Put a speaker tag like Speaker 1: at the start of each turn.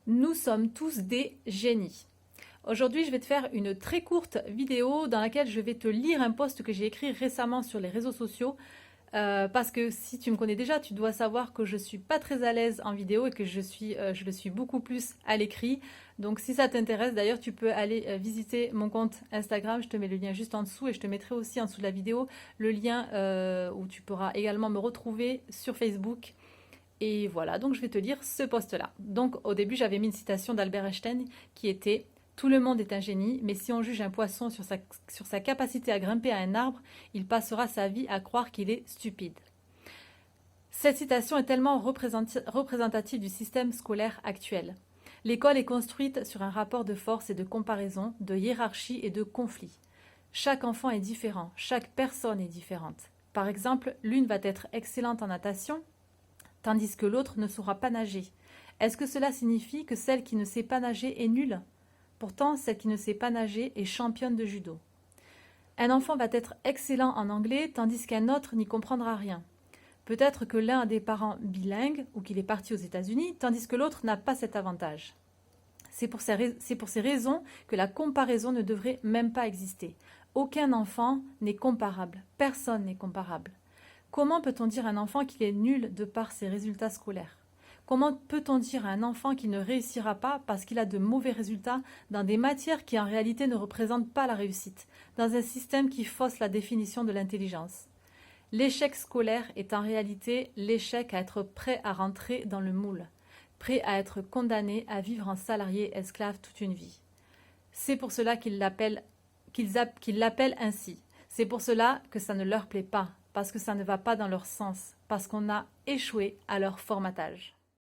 Speaker 1: Nous sommes tous des génies. Aujourd'hui, je vais te faire une très courte vidéo dans laquelle je vais te lire un post que j'ai écrit récemment sur les réseaux sociaux. Parce que si tu me connais déjà, tu dois savoir que je suis pas très à l'aise en vidéo et que je le suis beaucoup plus à l'écrit. Donc si ça t'intéresse, d'ailleurs, tu peux aller visiter mon compte Instagram. Je te mets le lien juste en dessous et je te mettrai aussi en dessous de la vidéo le lien où tu pourras également me retrouver sur Facebook. Et voilà, donc je vais te lire ce post-là. Donc au début, j'avais mis une citation d'Albert Einstein qui était: tout le monde est un génie, mais si on juge un poisson sur sa capacité à grimper à un arbre, il passera sa vie à croire qu'il est stupide. Cette citation est tellement représentative du système scolaire actuel. L'école est construite sur un rapport de force et de comparaison, de hiérarchie et de conflit. Chaque enfant est différent, chaque personne est différente. Par exemple, l'une va être excellente en natation, tandis que l'autre ne saura pas nager. Est-ce que cela signifie que celle qui ne sait pas nager est nulle? Pourtant, celle qui ne sait pas nager est championne de judo. Un enfant va être excellent en anglais, tandis qu'un autre n'y comprendra rien. Peut-être que l'un a des parents bilingues ou qu'il est parti aux États-Unis, tandis que l'autre n'a pas cet avantage. C'est pour ces raisons que la comparaison ne devrait même pas exister. Aucun enfant n'est comparable. Personne n'est comparable. Comment peut-on dire à un enfant qu'il est nul de par ses résultats scolaires? Comment peut-on dire à un enfant qu'il ne réussira pas parce qu'il a de mauvais résultats dans des matières qui en réalité ne représentent pas la réussite, dans un système qui fausse la définition de l'intelligence? L'échec scolaire est en réalité l'échec à être prêt à rentrer dans le moule, prêt à être condamné à vivre en salarié esclave toute une vie. C'est pour cela qu'ils l'appellent ainsi. C'est pour cela que ça ne leur plaît pas, parce que ça ne va pas dans leur sens, parce qu'on a échoué à leur formatage.